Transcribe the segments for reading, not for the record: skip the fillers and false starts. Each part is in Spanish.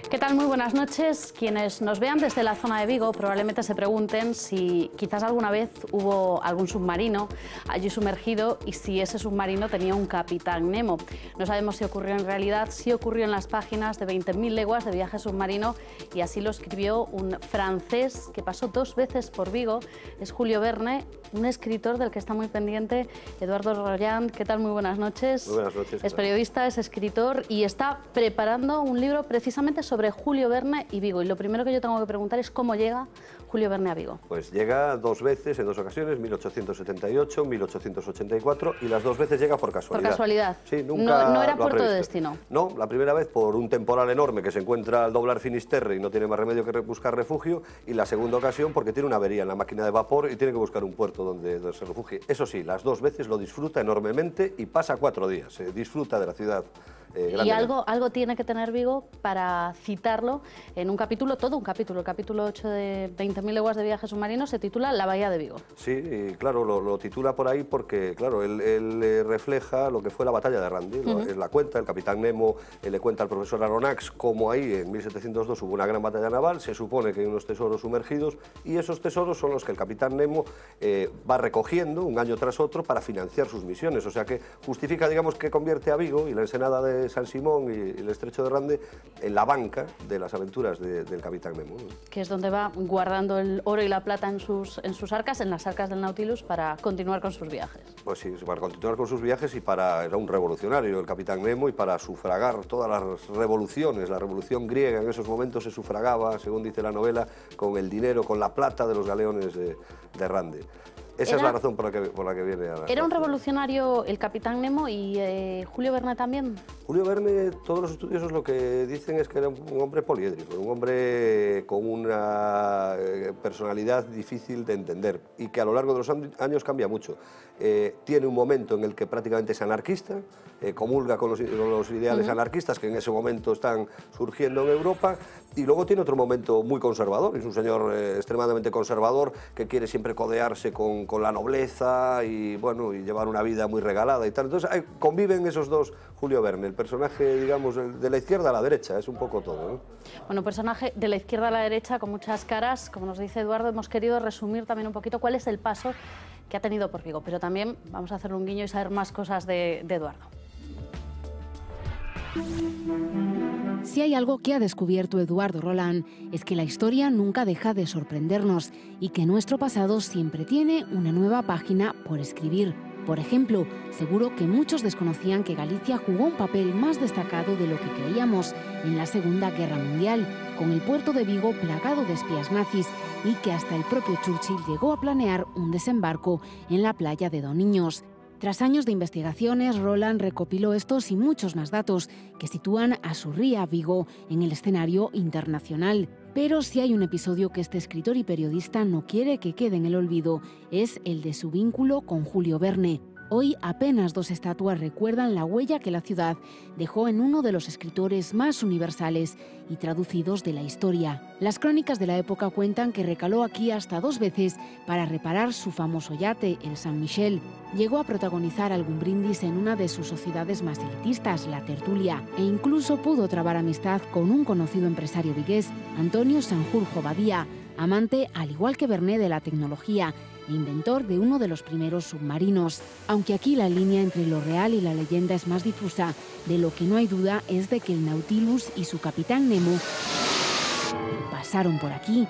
¿Qué tal? Muy buenas noches. Quienes nos vean desde la zona de Vigo probablemente se pregunten si quizás alguna vez hubo algún submarino allí sumergido y si ese submarino tenía un Capitán Nemo. No sabemos si ocurrió en realidad, sí ocurrió en las páginas de 20.000 leguas de viaje submarino y así lo escribió un francés que pasó 2 veces por Vigo. Es Julio Verne, un escritor del que está muy pendiente Eduardo Rollán. ¿Qué tal? Muy buenas noches. Muy buenas noches. Es periodista, es escritor y está preparando un libro precisamente sobre Julio Verne y Vigo. Y lo primero que yo tengo que preguntar es cómo llega Julio Verne a Vigo. Pues llega 2 veces, en 2 ocasiones, 1878, 1884, y las 2 veces llega por casualidad. Por casualidad. Sí, nunca no era lo ha puerto de previsto. destino. No, la primera vez por un temporal enorme que se encuentra al doblar Finisterre y no tiene más remedio que buscar refugio, y la segunda ocasión porque tiene una avería en la máquina de vapor y tiene que buscar un puerto donde se refugie. Eso sí, las 2 veces lo disfruta enormemente y pasa 4 días. Disfruta de la ciudad. Y algo tiene que tener Vigo para citarlo en un capítulo, todo un capítulo. El capítulo 8 de 20.000 leguas de viaje submarino se titula La bahía de Vigo. Sí, claro, lo titula por ahí porque, claro, él refleja lo que fue la batalla de Rande. Él la cuenta, el Capitán Nemo le cuenta al profesor Aronnax cómo ahí en 1702 hubo una gran batalla naval, se supone que hay unos tesoros sumergidos y esos tesoros son los que el Capitán Nemo va recogiendo un año tras otro para financiar sus misiones. O sea que justifica, digamos, que convierte a Vigo y la ensenada de San Simón y el estrecho de Rande en la banca de las aventuras del Capitán Nemo. Que es donde va guardando el oro y la plata en sus arcas, en las arcas del Nautilus, para continuar con sus viajes. Pues sí, para continuar con sus viajes y era un revolucionario el Capitán Nemo y para sufragar todas las revoluciones. La revolución griega en esos momentos se sufragaba, según dice la novela, con el dinero, con la plata de los galeones de Rande. Esa es la razón por la que viene a la... ¿Era un revolucionario el Capitán Nemo y Julio Verne también? Julio Verne, todos los estudiosos lo que dicen es que era un hombre poliédrico, un hombre con una personalidad difícil de entender y que a lo largo de los años cambia mucho. Tiene un momento en el que prácticamente es anarquista, comulga con los ideales anarquistas que en ese momento están surgiendo en Europa, y luego tiene otro momento muy conservador, es un señor extremadamente conservador que quiere siempre codearse con la nobleza y, bueno, y llevar una vida muy regalada y tal. Entonces conviven esos dos Julio Verne, el personaje, digamos, de la izquierda a la derecha, es un poco todo, ¿no? Bueno, personaje de la izquierda a la derecha con muchas caras, como nos dice Eduardo, hemos querido resumir también un poquito cuál es el paso que ha tenido por Vigo, pero también vamos a hacerle un guiño y saber más cosas de Eduardo. Si hay algo que ha descubierto Eduardo Rollán es que la historia nunca deja de sorprendernos y que nuestro pasado siempre tiene una nueva página por escribir. Por ejemplo, seguro que muchos desconocían que Galicia jugó un papel más destacado de lo que creíamos en la Segunda Guerra Mundial, con el puerto de Vigo plagado de espías nazis y que hasta el propio Churchill llegó a planear un desembarco en la playa de Doniños. Tras años de investigaciones, Rollán recopiló estos y muchos más datos que sitúan a su ría Vigo en el escenario internacional. Pero si hay un episodio que este escritor y periodista no quiere que quede en el olvido, es el de su vínculo con Julio Verne. Hoy apenas 2 estatuas recuerdan la huella que la ciudad dejó en uno de los escritores más universales y traducidos de la historia. Las crónicas de la época cuentan que recaló aquí hasta 2 veces para reparar su famoso yate, el San Michel. Llegó a protagonizar algún brindis en una de sus sociedades más elitistas, la Tertulia, e incluso pudo trabar amistad con un conocido empresario vigués, Antonio Sanjurjo Badía, amante, al igual que Verne, de la tecnología e inventor de uno de los primeros submarinos. Aunque aquí la línea entre lo real y la leyenda es más difusa, de lo que no hay duda es de que el Nautilus y su capitán Nemo pasaron por aquí.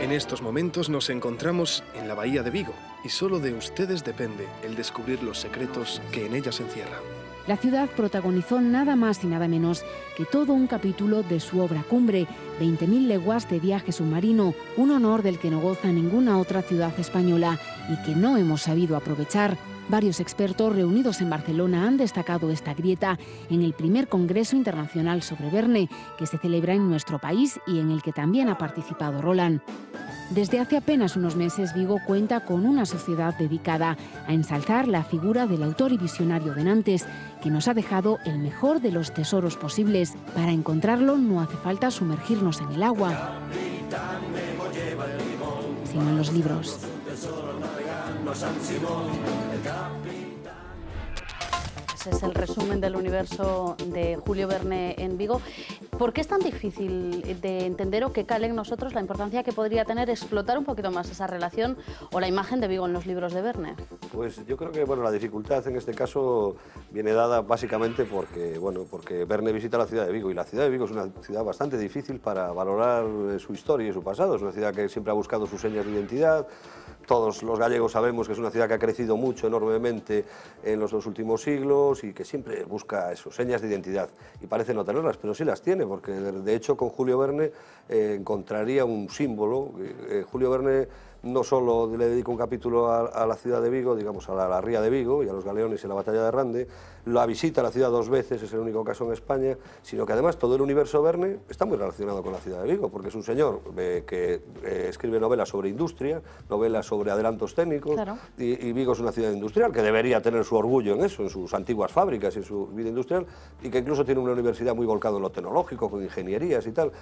En estos momentos nos encontramos en la bahía de Vigo y solo de ustedes depende el descubrir los secretos que en ella se encierran. La ciudad protagonizó nada más y nada menos que todo un capítulo de su obra cumbre, 20.000 leguas de viaje submarino, un honor del que no goza ninguna otra ciudad española y que no hemos sabido aprovechar. Varios expertos reunidos en Barcelona han destacado esta grieta en el primer Congreso Internacional sobre Verne, que se celebra en nuestro país y en el que también ha participado Rollán. Desde hace apenas unos meses, Vigo cuenta con una sociedad dedicada a ensalzar la figura del autor y visionario de Nantes, que nos ha dejado el mejor de los tesoros posibles. Para encontrarlo no hace falta sumergirnos en el agua, sino en los libros. Ese es el resumen del universo de Julio Verne en Vigo. ¿Por qué es tan difícil de entender o que cale en nosotros la importancia que podría tener explotar un poquito más esa relación o la imagen de Vigo en los libros de Verne? Pues yo creo que la dificultad en este caso viene dada básicamente porque Verne visita la ciudad de Vigo, y la ciudad de Vigo es una ciudad bastante difícil para valorar su historia y su pasado. Es una ciudad que siempre ha buscado sus señas de identidad. Todos los gallegos sabemos que es una ciudad que ha crecido mucho, enormemente, en los 2 últimos siglos, y que siempre busca esas señas de identidad. Y parece no tenerlas, pero sí las tiene, porque de hecho con Julio Verne encontraría un símbolo. Julio Verne no solo le dedica un capítulo a la ciudad de Vigo, digamos a la ría de Vigo y a los galeones y la batalla de Rande, la visita a la ciudad 2 veces, es el único caso en España, sino que además todo el universo Verne está muy relacionado con la ciudad de Vigo, porque es un señor que escribe novelas sobre industria, novelas sobre adelantos técnicos, claro. y Vigo es una ciudad industrial que debería tener su orgullo en eso, en sus antiguas fábricas y en su vida industrial, y que incluso tiene una universidad muy volcada en lo tecnológico, con ingenierías y tal.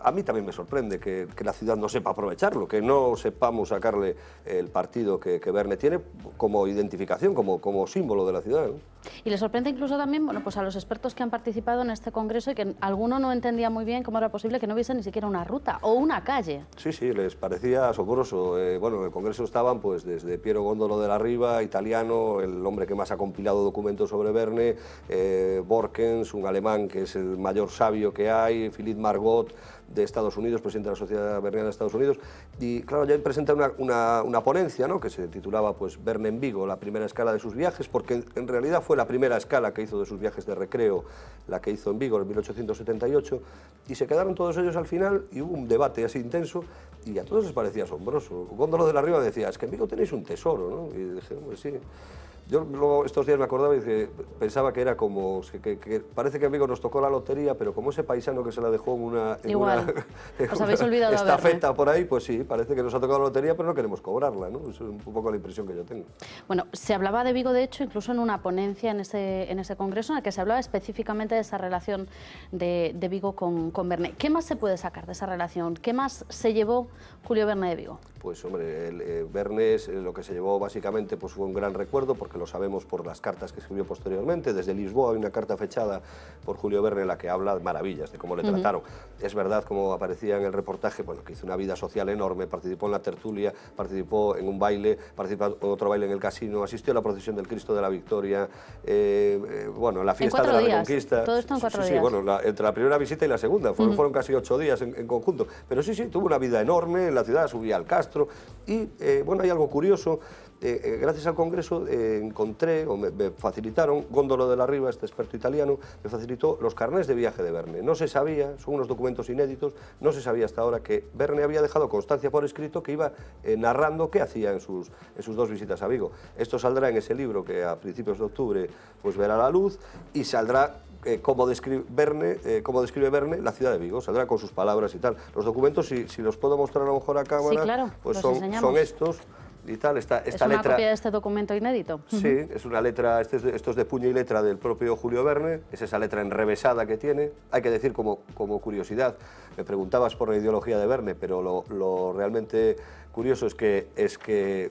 A mí también me sorprende que la ciudad no sepa aprovecharlo, que no sepamos sacarle el partido que Verne tiene como identificación, como símbolo de la ciudad, ¿no? Y le sorprende incluso también, bueno, pues a los expertos que han participado en este congreso y que alguno no entendía muy bien cómo era posible que no hubiese ni siquiera una ruta o una calle. Sí, sí, les parecía asombroso. Bueno, en el congreso estaban pues desde Piero Góndolo de la Riva, italiano, el hombre que más ha compilado documentos sobre Verne, Borkens, un alemán que es el mayor sabio que hay, Philippe Margot, de Estados Unidos, presidente de la Sociedad Verniana de Estados Unidos, y claro, ya presentaron una ponencia, ¿no?, que se titulaba pues Verne en Vigo, la primera escala de sus viajes, porque en realidad fue la primera escala que hizo de sus viajes de recreo, la que hizo en Vigo en 1878, y se quedaron todos ellos al final y hubo un debate así intenso y a todos les parecía asombroso. Góndolo de la Riva decía, es que en Vigo tenéis un tesoro, ¿no? Y dije, pues sí. Yo luego estos días me acordaba y pensaba que era como, que parece que en Vigo nos tocó la lotería, pero como ese paisano que se la dejó en una estafeta por ahí, pues sí, parece que nos ha tocado la lotería, pero no queremos cobrarla, ¿no? Es un poco la impresión que yo tengo. Bueno, se hablaba de Vigo, de hecho, incluso en una ponencia en ese congreso, en la que se hablaba específicamente de esa relación de Vigo con Verne. ¿Qué más se puede sacar de esa relación? ¿Qué más se llevó Julio Verne de Vigo? Pues hombre, Verne lo que se llevó básicamente pues fue un gran recuerdo, porque lo sabemos por las cartas que escribió posteriormente. Desde Lisboa hay una carta fechada por Julio Verne en la que habla maravillas de cómo le trataron. Es verdad, como aparecía en el reportaje, bueno, que hizo una vida social enorme, participó en la tertulia, participó en un baile, participó en otro baile en el casino, asistió a la procesión del Cristo de la Victoria, bueno, la fiesta de la Reconquista. Todo esto en 4 días. Sí, bueno, entre la primera visita y la segunda, fueron casi 8 días en conjunto. Pero sí, tuvo una vida enorme en la ciudad, subía al Castro, y bueno, hay algo curioso. Gracias al Congreso encontré, o me facilitaron, Góndolo de la Riva, este experto italiano, me facilitó los carnés de viaje de Verne. No se sabía, son unos documentos inéditos, no se sabía hasta ahora que Verne había dejado constancia por escrito que iba narrando qué hacía en sus 2 visitas a Vigo. Esto saldrá en ese libro que a principios de octubre pues verá la luz, y saldrá cómo describe Verne la ciudad de Vigo, saldrá con sus palabras y tal. Los documentos, si los puedo mostrar a lo mejor a cámara, sí, claro, pues son estos. Y tal, esta ¿Es una letra, copia de este documento inédito? Sí, es una letra, esto es de puño y letra del propio Julio Verne, es esa letra enrevesada que tiene. Hay que decir como curiosidad, me preguntabas por la ideología de Verne, pero lo realmente curioso es que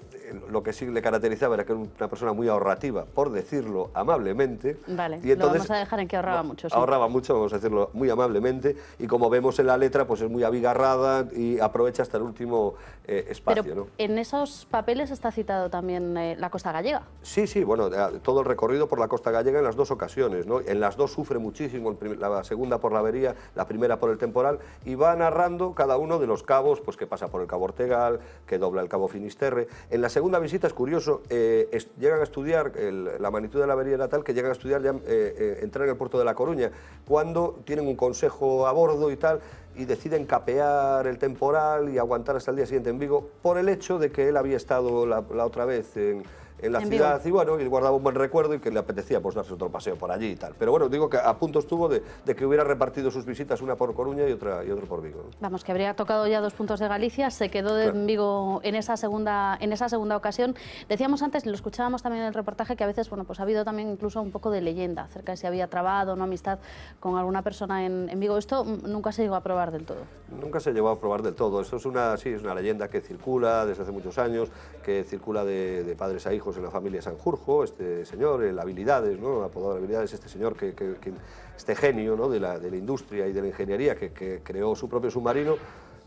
lo que sí le caracterizaba era que era una persona muy ahorrativa, por decirlo amablemente. Vale, y entonces, lo vamos a dejar en que ahorraba mucho. Sí. Ahorraba mucho, vamos a decirlo muy amablemente, y como vemos en la letra, pues es muy abigarrada y aprovecha hasta el último espacio. Pero, ¿no? En esos papeles está citado también la costa gallega. Sí, bueno, todo el recorrido por la costa gallega en las 2 ocasiones, ¿no? En las 2 sufre muchísimo, la segunda por la avería, la primera por el temporal, y va narrando cada uno de los cabos, pues que pasa por el Cabo Ortegal, que dobla el Cabo Finisterre. En la segunda visita es curioso, llegan a estudiar, la magnitud de la avería era tal que llegan a estudiar ya entrar en el puerto de La Coruña, cuando tienen un consejo a bordo y tal, y deciden capear el temporal y aguantar hasta el día siguiente en Vigo por el hecho de que él había estado la otra vez en la ciudad y bueno, y guardaba un buen recuerdo y que le apetecía pues darse otro paseo por allí y tal. Pero bueno, digo que a punto estuvo de que hubiera repartido sus visitas, una por Coruña y otra por Vigo, ¿no? Vamos, que habría tocado ya 2 puntos de Galicia, se quedó en Vigo en esa segunda ocasión. Decíamos antes, lo escuchábamos también en el reportaje, que a veces bueno, pues ha habido también incluso un poco de leyenda acerca de si había trabado o no amistad con alguna persona en Vigo. ¿Esto nunca se llegó a probar del todo? Nunca se llegó a probar del todo. Esto es una leyenda que circula desde hace muchos años, que circula de padres a hijos en la familia Sanjurjo, este señor, el Habilidades, ¿no? Apodado Habilidades, este señor este genio, ¿no? de la industria y de la ingeniería que creó su propio submarino.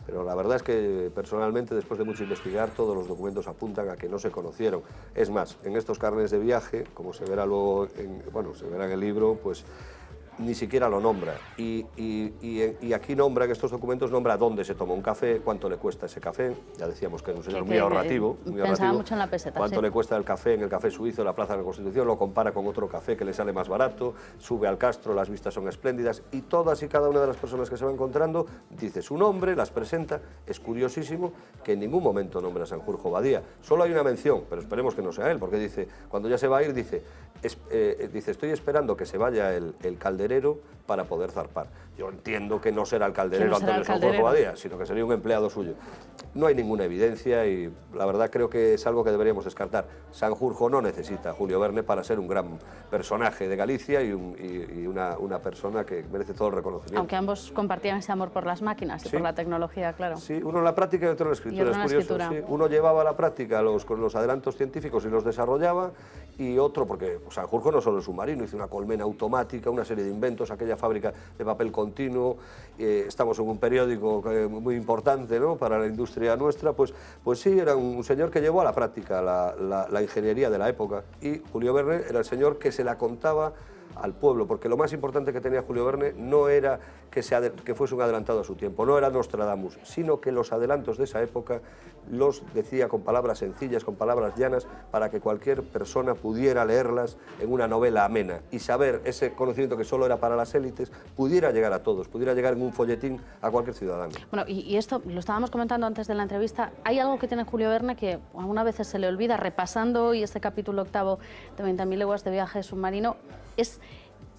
Pero la verdad es que personalmente, después de mucho investigar, todos los documentos apuntan a que no se conocieron. Es más, en estos carnets de viaje, como se verá luego, se verá en el libro, pues ni siquiera lo nombra. Y aquí nombra, en estos documentos, nombra dónde se toma un café, cuánto le cuesta ese café. Ya decíamos que era un señor muy ahorrativo. Pensaba mucho en la peseta. Cuánto le cuesta el café en el Café Suizo de la Plaza de la Constitución, lo compara con otro café que le sale más barato, sube al Castro, las vistas son espléndidas, y todas y cada una de las personas que se va encontrando dice su nombre, las presenta. Es curiosísimo que en ningún momento nombra a Sanjurjo Badía. Solo hay una mención, pero esperemos que no sea él, porque dice, cuando ya se va a ir, dice estoy esperando que se vaya el calderero para poder zarpar. Yo entiendo que no será el calderero Antonio Sanjurjo Badía, sino que sería un empleado suyo. No hay ninguna evidencia y la verdad creo que es algo que deberíamos descartar. Sanjurjo no necesita a Julio Verne para ser un gran personaje de Galicia y una persona que merece todo el reconocimiento. Aunque ambos compartían ese amor por las máquinas y por la tecnología, claro. Sí, uno en la práctica y otro en la escritura. Es curioso. Sí. Uno llevaba a la práctica con los adelantos científicos y los desarrollaba, y otro, porque Sanjurjo no solo el submarino, hizo una colmena automática, una serie de inventos, aquella fábrica de papel continuo. Estamos en un periódico muy importante, ¿no?, para la industria nuestra. Pues sí, era un señor que llevó a la práctica la ingeniería de la época, y Julio Verne era el señor que se la contaba al pueblo, porque lo más importante que tenía Julio Verne no era que fuese un adelantado a su tiempo, no era Nostradamus, sino que los adelantos de esa época los decía con palabras sencillas, con palabras llanas, para que cualquier persona pudiera leerlas en una novela amena y saber ese conocimiento que solo era para las élites, pudiera llegar a todos, pudiera llegar en un folletín a cualquier ciudadano. Bueno, y esto lo estábamos comentando antes de la entrevista, hay algo que tiene Julio Verne que algunas veces se le olvida, repasando hoy este capítulo 8 de 20.000 leguas de viaje submarino. Es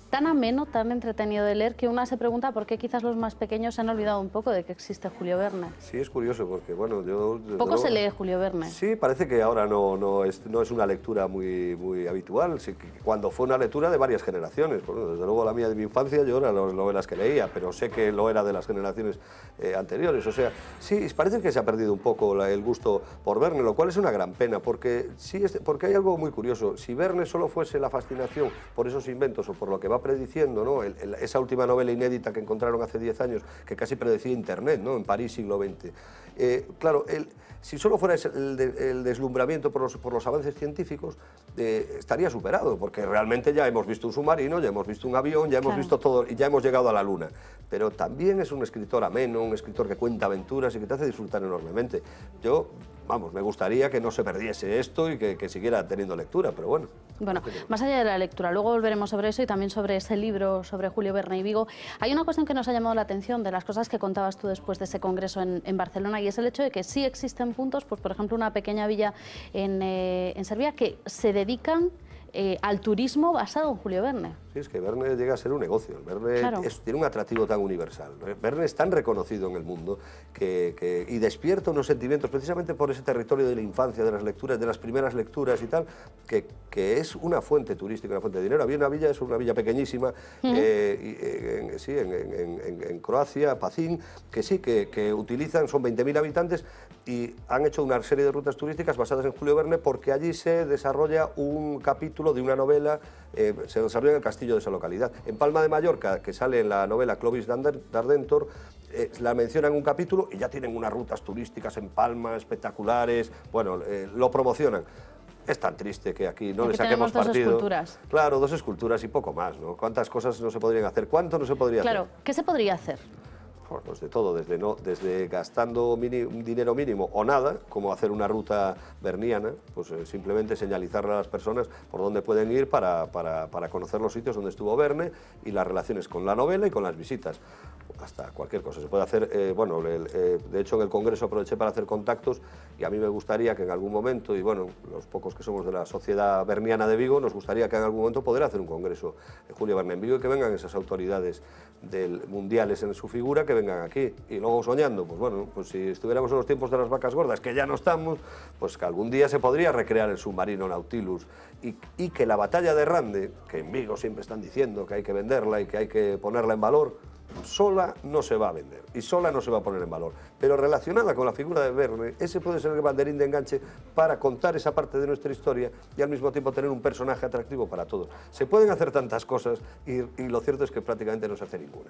tan ameno, tan entretenido de leer, que una se pregunta por qué quizás los más pequeños se han olvidado un poco de que existe Julio Verne. Sí, es curioso, porque bueno, yo... Poco se lee Julio Verne. Sí, parece que ahora no es una lectura muy habitual. Sí, cuando fue una lectura de varias generaciones. Bueno, desde luego la mía de mi infancia, yo era las novelas que leía, pero sé que lo era de las generaciones anteriores. O sea, sí, parece que se ha perdido un poco el gusto por Verne, lo cual es una gran pena, porque hay algo muy curioso. Si Verne solo fuese la fascinación por esos inventos o por lo que va prediciendo, ¿no?, esa última novela inédita que encontraron hace 10 años, que casi predecía Internet, ¿no?, en París, siglo XX. Claro, si solo fuera el deslumbramiento por los avances científicos, estaría superado, porque realmente ya hemos visto un submarino, ya hemos visto un avión, ya hemos visto todo y ya hemos llegado a la Luna. Pero también es un escritor ameno, un escritor que cuenta aventuras y que te hace disfrutar enormemente. Vamos, me gustaría que no se perdiese esto y que siguiera teniendo lectura, pero bueno. Bueno, más allá de la lectura, luego volveremos sobre eso y también sobre ese libro, sobre Julio Verne y Vigo. Hay una cuestión que nos ha llamado la atención de las cosas que contabas tú después de ese congreso en Barcelona, y es el hecho de que sí existen puntos, pues por ejemplo una pequeña villa en Serbia, que se dedican al turismo basado en Julio Verne. Sí, es que Verne llega a ser un negocio. Verne tiene un atractivo tan universal. Verne es tan reconocido en el mundo y despierta unos sentimientos precisamente por ese territorio de la infancia, de las lecturas, de las primeras lecturas y tal, que es una fuente turística, una fuente de dinero. Había una villa, es una villa pequeñísima, en Croacia, Pacín, que utilizan, son 20.000 habitantes, y han hecho una serie de rutas turísticas basadas en Julio Verne, porque allí se desarrolla un capítulo de una novela, se desarrolla en el castillo de esa localidad. En Palma de Mallorca, que sale en la novela Clovis d'Ardentor, la mencionan en un capítulo y ya tienen unas rutas turísticas en Palma espectaculares, bueno, lo promocionan. Es tan triste que aquí no le saquemos partido. 2 esculturas. Claro, 2 esculturas y poco más, ¿no? ¿Cuántas cosas no se podrían hacer? ¿Cuánto no se podría hacer? Claro, ¿qué se podría hacer? Pues de todo, desde gastando un dinero mínimo o nada, como hacer una ruta berniana, pues simplemente señalizarle a las personas por dónde pueden ir para conocer los sitios donde estuvo Verne y las relaciones con la novela y con las visitas. Hasta cualquier cosa se puede hacer. De hecho en el Congreso aproveché para hacer contactos y a mí me gustaría que en algún momento, y bueno, los pocos que somos de la Sociedad Berniana de Vigo, nos gustaría que en algún momento poder hacer un congreso de Julio Verne en Vigo y que vengan esas autoridades mundiales en su figura, que vengan aquí. Y luego soñando, pues bueno, pues si estuviéramos en los tiempos de las vacas gordas, que ya no estamos, pues que algún día se podría recrear el submarino Nautilus y que la batalla de Rande, que en Vigo siempre están diciendo que hay que venderla y que hay que ponerla en valor, sola no se va a vender y sola no se va a poner en valor, pero relacionada con la figura de Verne, ese puede ser el banderín de enganche para contar esa parte de nuestra historia y al mismo tiempo tener un personaje atractivo para todos. Se pueden hacer tantas cosas y lo cierto es que prácticamente no se hace ninguna.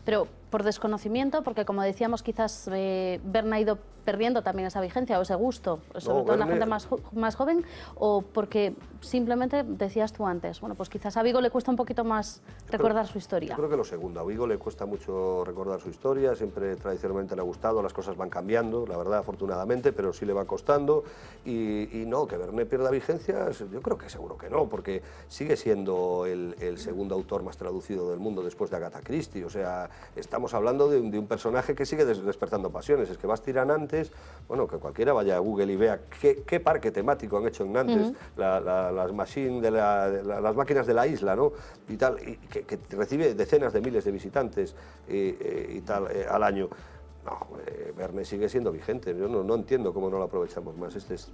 Pero por desconocimiento, porque como decíamos, quizás Verne ha ido perdiendo también esa vigencia o ese gusto, sobre todo en la gente más joven, o porque simplemente, decías tú antes, bueno, pues quizás a Vigo le cuesta un poquito más recordar su historia. Yo creo que lo segundo, a Vigo le cuesta mucho recordar su historia, siempre tradicionalmente le ha gustado, las cosas van cambiando, la verdad, afortunadamente, pero sí le va costando, y no, que Verne pierda vigencia, yo creo que seguro que no, porque sigue siendo el segundo autor más traducido del mundo después de Agatha Christie, o sea, estamos hablando de un personaje que sigue despertando pasiones, es que vas a tirar Nantes, bueno, que cualquiera vaya a Google y vea qué parque temático han hecho en Nantes, las máquinas de la isla, ¿no? Y tal, y que recibe decenas de miles de visitantes y tal al año. No, Verne sigue siendo vigente, yo no entiendo cómo no lo aprovechamos más, es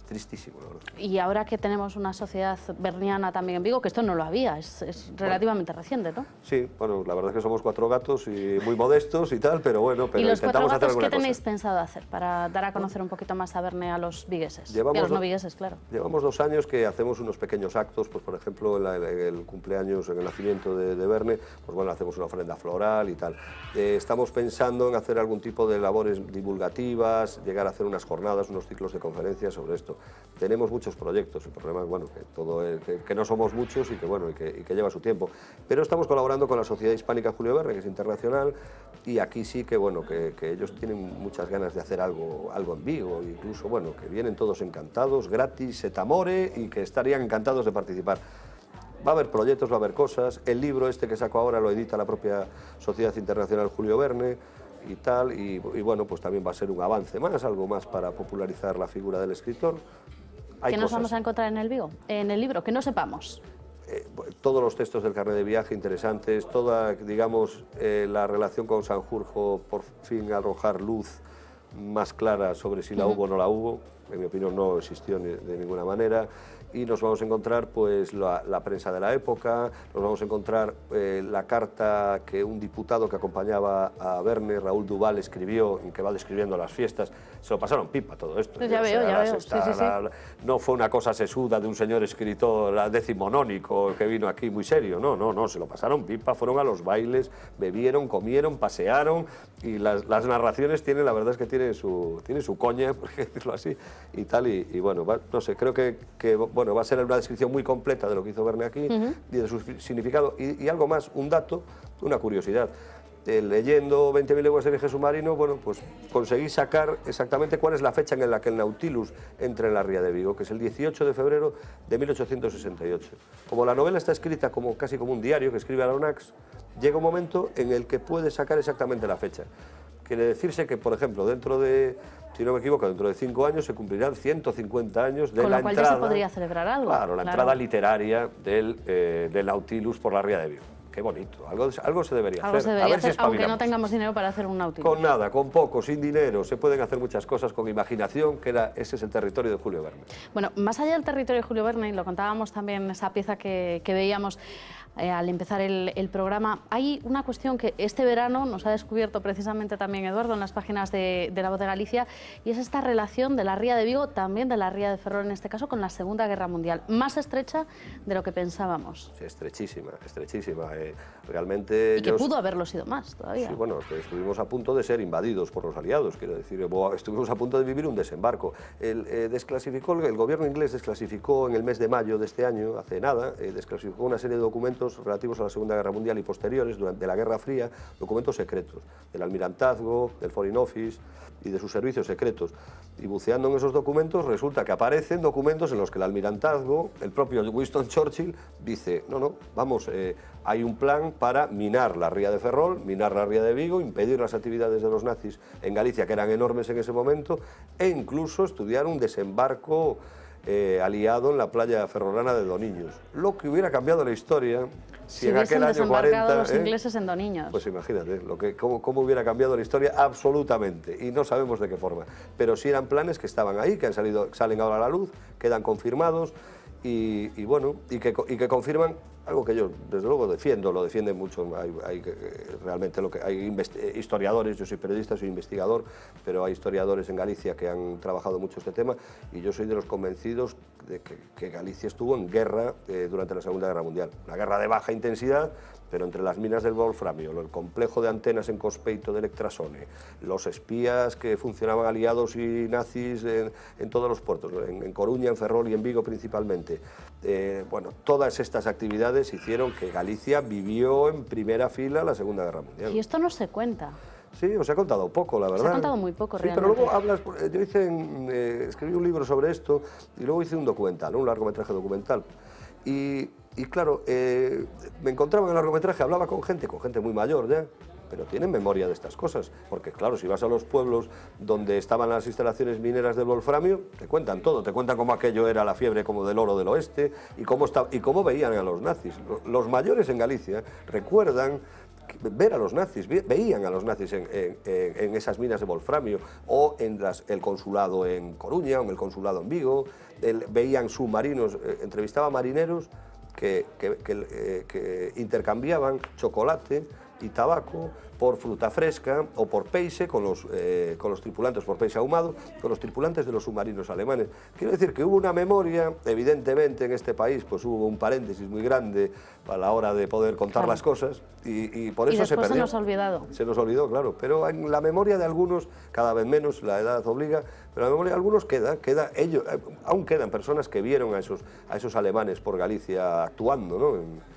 tristísimo, la verdad. Y ahora que tenemos una sociedad berniana también en Vigo, que esto no lo había, es relativamente reciente, ¿no? Sí, bueno, la verdad es que somos 4 gatos y muy modestos y tal, pero bueno, pero ¿y los intentamos 4 gatos hacer alguna qué tenéis cosa. pensado hacer para dar a conocer un poquito más a Verne a los vigueses? Y a Llevamos los no vigueses, claro. Llevamos 2 años que hacemos unos pequeños actos, pues por ejemplo en el cumpleaños, en el nacimiento de Verne, pues bueno, hacemos una ofrenda floral y tal. Estamos pensando en hacer algún tipo de labores divulgativas, llegar a hacer unas jornadas, unos ciclos de conferencias sobre esto. Tenemos muchos proyectos, el problema es bueno, que no somos muchos y que, bueno, y que lleva su tiempo. Pero estamos colaborando con la Sociedad Hispánica Julio Verne, que es internacional, y aquí sí que, bueno, que ellos tienen muchas ganas de hacer algo en Vigo, incluso, bueno, que vienen todos encantados, gratis, et amore, y que estarían encantados de participar. Va a haber proyectos, va a haber cosas, el libro este que saco ahora lo edita la propia Sociedad Internacional Julio Verne, y tal, y bueno, pues también va a ser un avance más, algo más para popularizar la figura del escritor. ¿Qué nos vamos a encontrar en el libro? Que no sepamos. Todos los textos del carnet de viaje interesantes, toda, digamos, la relación con Sanjurjo, por fin arrojar luz más clara sobre si la hubo o no la hubo. En mi opinión no existió de ninguna manera. Y nos vamos a encontrar pues la prensa de la época, nos vamos a encontrar la carta que un diputado que acompañaba a Verne, Raúl Duval, escribió, en que va describiendo las fiestas. Se lo pasaron pipa todo esto. Pues ya veo. Sí. No fue una cosa sesuda de un señor escritor decimonónico que vino aquí muy serio, no, se lo pasaron pipa, fueron a los bailes, bebieron, comieron, pasearon, y las narraciones tienen, la verdad es que tienen su coña, por decirlo así, y tal, y bueno, no sé, creo que bueno, va a ser una descripción muy completa de lo que hizo Verne aquí y de su significado, y algo más, un dato, una curiosidad. Leyendo 20.000 leguas de viaje submarino, bueno, pues conseguí sacar exactamente cuál es la fecha en la que el Nautilus entra en la ría de Vigo, que es el 18 de febrero de 1868. Como la novela está escrita casi como un diario que escribe Aronnax, llega un momento en el que puede sacar exactamente la fecha. Quiere decirse que, por ejemplo, dentro de, si no me equivoco, dentro de 5 años se cumplirán 150 años de la entrada... Con lo cual ya se podría celebrar algo. Claro, la entrada literaria del Nautilus por la ría de Vigo. Qué bonito, algo se debería hacer. A ver si aunque no tengamos dinero para hacer un Nautilus. Con nada, con poco, sin dinero, se pueden hacer muchas cosas con imaginación, ese es el territorio de Julio Verne. Bueno, más allá del territorio de Julio Verne, y lo contábamos también en esa pieza que veíamos al empezar el programa, hay una cuestión que este verano nos ha descubierto precisamente también Eduardo en las páginas de La Voz de Galicia, y es esta relación de la ría de Vigo, también de la ría de Ferrol en este caso, con la Segunda Guerra Mundial, más estrecha de lo que pensábamos. Sí, estrechísima, estrechísima. realmente... Y que pudo haberlo sido más todavía. Sí, bueno, estuvimos a punto de ser invadidos por los aliados, quiero decir, estuvimos a punto de vivir un desembarco. El gobierno inglés desclasificó en el mes de mayo de este año, hace nada, desclasificó una serie de documentos relativos a la Segunda Guerra Mundial y posteriores, durante la Guerra Fría, documentos secretos, del Almirantazgo, del Foreign Office y de sus servicios secretos. Y buceando en esos documentos resulta que aparecen documentos en los que el Almirantazgo, el propio Winston Churchill, dice, no, vamos, hay un plan para minar la ría de Ferrol, minar la ría de Vigo, impedir las actividades de los nazis en Galicia, que eran enormes en ese momento, e incluso estudiar un desembarco aliado en la playa ferrolana de Doniños. Lo que hubiera cambiado la historia si en aquel año 40... los ingleses en Doniños. Pues imagínate, cómo hubiera cambiado la historia absolutamente, y no sabemos de qué forma. Pero sí eran planes que estaban ahí, que salen ahora a la luz, quedan confirmados, y que confirman algo que yo, desde luego, defiendo, lo defienden mucho. Realmente hay historiadores, yo soy periodista, soy investigador, pero hay historiadores en Galicia que han trabajado mucho este tema, y yo soy de los convencidos de que Galicia estuvo en guerra durante la Segunda Guerra Mundial. Una guerra de baja intensidad, pero entre las minas del wolframio, el complejo de antenas en Cospeito de Electrasone, los espías que funcionaban aliados y nazis en todos los puertos, en Coruña, en Ferrol y en Vigo principalmente. Bueno, todas estas actividades hicieron que Galicia vivió en primera fila la Segunda Guerra Mundial. Y esto no se cuenta. Sí, os he contado poco, la verdad. Se ha contado muy poco, realmente. Pero luego hablas... Yo escribí un libro sobre esto y luego hice un documental, un largometraje documental. Y claro, me encontraba en el largometraje, hablaba con gente muy mayor ya, pero tienen memoria de estas cosas, porque claro, si vas a los pueblos donde estaban las instalaciones mineras del wolframio, te cuentan todo, te cuentan cómo aquello era la fiebre como del oro del oeste y cómo veían a los nazis. Los mayores en Galicia recuerdan ver a los nazis, veían a los nazis en esas minas de wolframio, o en el consulado en Coruña, o en el consulado en Vigo, veían submarinos, entrevistaba marineros que intercambiaban chocolate y tabaco por fruta fresca o por peixe con los tripulantes, por peixe ahumado, con los tripulantes de los submarinos alemanes. Quiero decir que hubo una memoria, evidentemente en este país pues hubo un paréntesis muy grande a la hora de poder contar las cosas y por eso se perdió. Se nos ha olvidado. Se nos olvidó, claro, pero en la memoria de algunos, cada vez menos, la edad obliga, pero en la memoria de algunos aún quedan personas que vieron a esos alemanes por Galicia actuando, ¿no?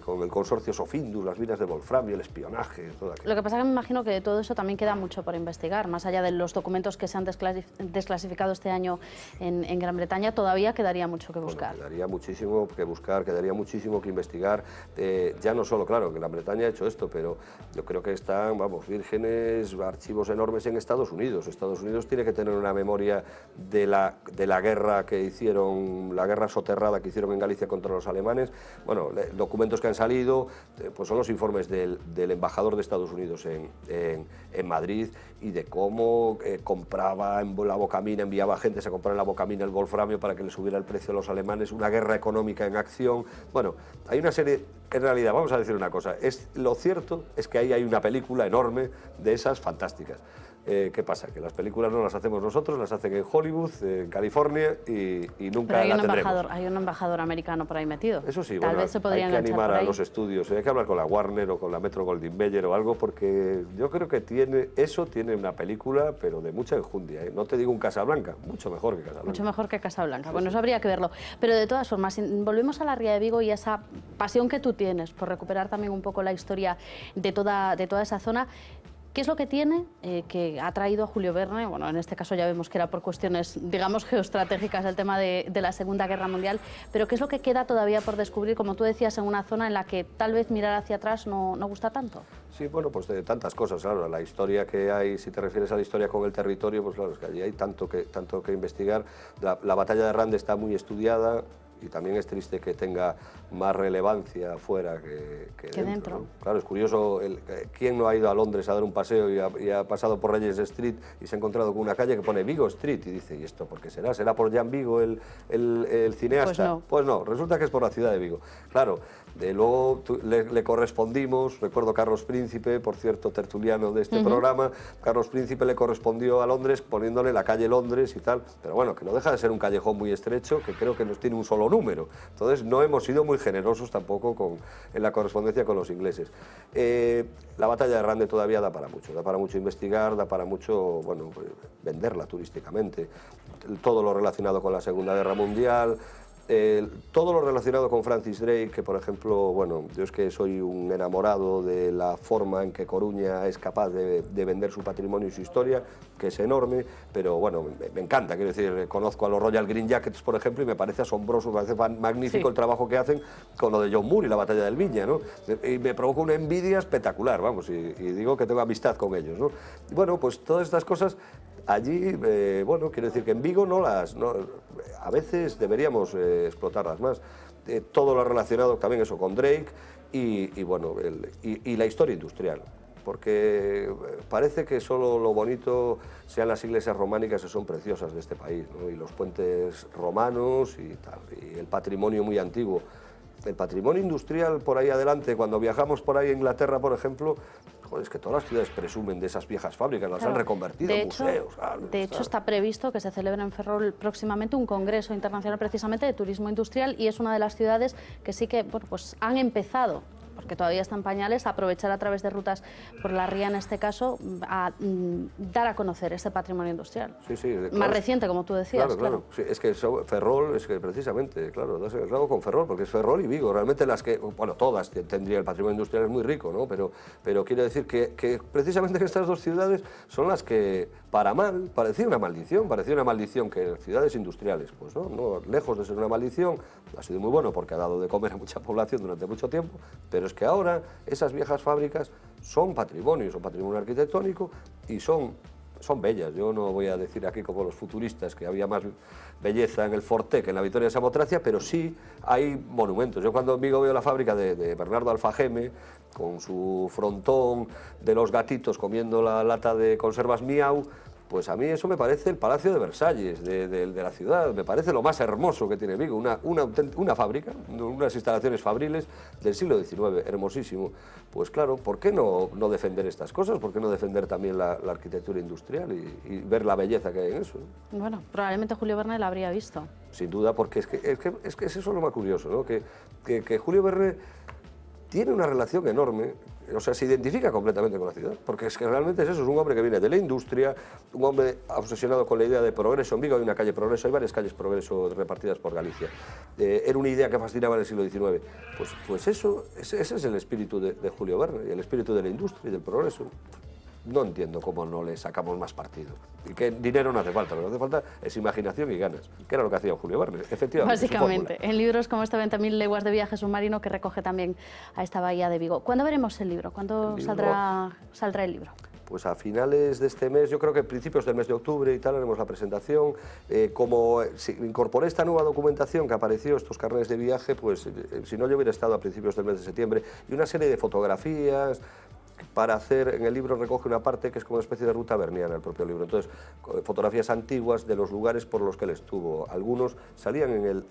Con el consorcio Sofindus, las minas de wolframio, el espionaje, todo aquello. Lo que pasa es que me imagino que de todo eso también queda mucho por investigar, más allá de los documentos que se han desclasificado este año en Gran Bretaña, todavía quedaría mucho que buscar. Bueno, quedaría muchísimo que buscar, quedaría muchísimo que investigar, ya no solo, claro, que Gran Bretaña ha hecho esto, pero yo creo que están, vamos, vírgenes, archivos enormes en Estados Unidos. Estados Unidos tiene que tener una memoria de la guerra que hicieron, la guerra soterrada que hicieron en Galicia contra los alemanes. Bueno, documentos que han salido, pues son los informes del embajador de Estados Unidos en Madrid, y de cómo compraba en la Bocamina, enviaba gente a comprar en la Bocamina el wolframio para que le subiera el precio a los alemanes, una guerra económica en acción. Bueno, hay una serie, en realidad, vamos a decir una cosa, lo cierto es que ahí hay una película enorme de esas fantásticas. ¿Qué pasa? Que las películas no las hacemos nosotros, las hacen en Hollywood, en California, y nunca la tendremos. Hay un embajador americano por ahí metido. Eso sí, Tal vez se podría hay que animar a los estudios, hay que hablar con la Warner o con la Metro-Goldwyn-Mayer o algo, porque yo creo que tiene una película, pero de mucha enjundia, ¿eh? No te digo un Casablanca, mucho mejor que Casablanca. Mucho mejor que Casablanca, Sí, bueno, sí. Eso habría que verlo. Pero de todas formas, volvemos a la Ría de Vigo y a esa pasión que tú tienes por recuperar también un poco la historia de toda esa zona. ¿Qué es lo que tiene que ha traído a Julio Verne? Bueno, en este caso ya vemos que era por cuestiones, digamos, geoestratégicas el tema de la Segunda Guerra Mundial, pero ¿qué es lo que queda todavía por descubrir, como tú decías, en una zona en la que tal vez mirar hacia atrás no gusta tanto? Sí, bueno, pues de tantas cosas, claro, la historia que hay, si te refieres a la historia con el territorio, pues claro, es que allí hay tanto que investigar. La batalla de Rande está muy estudiada, y también es triste que tenga más relevancia fuera que dentro, ¿no? Claro, es curioso, ¿quién no ha ido a Londres a dar un paseo y ha pasado por Regent Street y se ha encontrado con una calle que pone Vigo Street y dice, ¿y esto por qué será? ¿Será por Jan Vigo, el cineasta? Pues no, resulta que es por la ciudad de Vigo. Claro, luego le correspondimos, recuerdo Carlos Príncipe, por cierto, tertuliano de este programa, Carlos Príncipe le correspondió a Londres poniéndole la calle Londres y tal, pero bueno, que no deja de ser un callejón muy estrecho, que creo que nos tiene un solo número. Entonces no hemos sido muy generosos tampoco en la correspondencia con los ingleses. La batalla de Rande todavía da para mucho investigar, da para mucho, bueno, venderla turísticamente. Todo lo relacionado con la Segunda Guerra Mundial, todo lo relacionado con Francis Drake, que por ejemplo, bueno, yo es que soy un enamorado de la forma en que Coruña es capaz de vender su patrimonio y su historia, que es enorme, pero bueno, me encanta, quiero decir, conozco a los Royal Green Jackets, por ejemplo, y me parece asombroso, me parece magnífico el trabajo que hacen con lo de John Moore y la batalla del Viña, ¿no? Y me provoca una envidia espectacular, vamos, y digo que tengo amistad con ellos, ¿no? Y bueno, pues todas estas cosas allí, bueno, quiero decir que en Vigo a veces deberíamos explotarlas más. Todo lo relacionado también eso con Drake y bueno, y la historia industrial, porque parece que solo lo bonito sean las iglesias románicas, que son preciosas de este país, ¿no? Y los puentes romanos y tal, y el patrimonio muy antiguo. El patrimonio industrial por ahí adelante, cuando viajamos por ahí a Inglaterra, por ejemplo, joder, es que todas las ciudades presumen de esas viejas fábricas, las han reconvertido en museos. De hecho, está previsto que se celebre en Ferrol próximamente un congreso internacional precisamente de turismo industrial, y es una de las ciudades que sí que, bueno, pues han empezado, porque todavía están pañales, a aprovechar a través de rutas por la ría, en este caso, a dar a conocer este patrimonio industrial. Sí, sí. Más reciente, como tú decías. Claro. Sí, es que Ferrol, es que precisamente, claro, das el clavo con Ferrol, porque es Ferrol y Vigo, realmente las que, bueno, todas tendrían el patrimonio industrial, es muy rico, ¿no? Pero quiero decir que precisamente que estas dos ciudades son las que, para mal, parecía una maldición que ciudades industriales, pues no, lejos de ser una maldición, ha sido muy bueno porque ha dado de comer a mucha población durante mucho tiempo, pero es que ahora esas viejas fábricas son patrimonio arquitectónico y son bellas. Yo no voy a decir aquí como los futuristas que había más belleza en el Forte que en la Victoria de Samotracia, pero sí hay monumentos. Yo cuando en Vigo veo la fábrica de Bernardo Alfageme, con su frontón de los gatitos comiendo la lata de conservas Miau, pues a mí eso me parece el Palacio de Versalles de la ciudad, me parece lo más hermoso que tiene Vigo, una fábrica, unas instalaciones fabriles del siglo XIX, hermosísimo. Pues claro, ¿por qué no defender estas cosas? ¿Por qué no defender también la arquitectura industrial y ver la belleza que hay en eso? Bueno, probablemente Julio Verne la habría visto. Sin duda, porque es que eso es lo más curioso, ¿no? Que Julio Verne tiene una relación enorme, o sea, se identifica completamente con la ciudad, porque es que realmente es eso, es un hombre que viene de la industria, un hombre obsesionado con la idea de progreso. En Vigo hay una calle Progreso, hay varias calles Progreso repartidas por Galicia. Era una idea que fascinaba en el siglo XIX. Pues eso, ese es el espíritu de Julio Verne, y el espíritu de la industria y del progreso. No entiendo cómo no le sacamos más partido. Y que dinero no hace falta, lo que hace falta es imaginación y ganas, que era lo que hacía Julio Verne, efectivamente. Básicamente, en libros como este 20.000 leguas de viaje submarino, que recoge también a esta bahía de Vigo. ¿Cuándo veremos el libro? ¿Cuándo saldrá el libro? Pues a finales de este mes, yo creo que a principios del mes de octubre y tal, haremos la presentación. Como incorporé esta nueva documentación que apareció, estos carnets de viaje, pues si no yo hubiera estado a principios del mes de septiembre, y una serie de fotografías para hacer, en el libro recoge una parte que es como una especie de ruta verniana, el propio libro. Entonces, fotografías antiguas de los lugares por los que él estuvo. Algunos salían en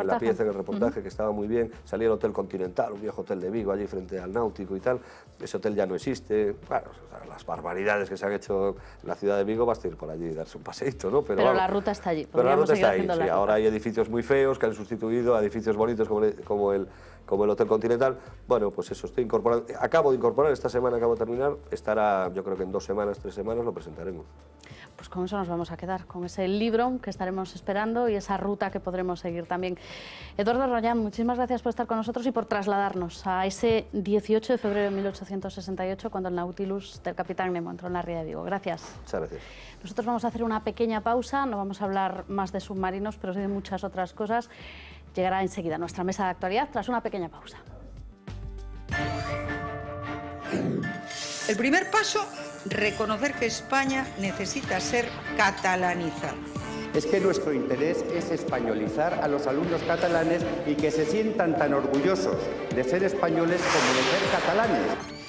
la pieza, en el reportaje, que estaba muy bien. Salía el Hotel Continental, un viejo hotel de Vigo, allí frente al Náutico y tal. Ese hotel ya no existe. Claro, o sea, las barbaridades que se han hecho en la ciudad de Vigo, basta ir por allí y darse un paseíto, ¿no? Pero la ruta está allí. Pero la ruta está ahí, sí. Ahora hay edificios muy feos que han sustituido a edificios bonitos como el Hotel Continental. Bueno, pues eso, estoy incorporando, acabo de incorporar, esta semana acabo de terminar, estará, yo creo que en 2 semanas, 3 semanas lo presentaremos. Pues con eso nos vamos a quedar, con ese libro que estaremos esperando y esa ruta que podremos seguir también. Eduardo Rollán, muchísimas gracias por estar con nosotros y por trasladarnos a ese 18 de febrero de 1868, cuando el Nautilus del Capitán Nemo entró en la ría de Vigo. Gracias. Muchas gracias. Nosotros vamos a hacer una pequeña pausa, no vamos a hablar más de submarinos, pero sí de muchas otras cosas. Llegará enseguida nuestra mesa de actualidad tras una pequeña pausa. El primer paso, reconocer que España necesita ser catalanizada. Es que nuestro interés es españolizar a los alumnos catalanes y que se sientan tan orgullosos de ser españoles como de ser catalanes.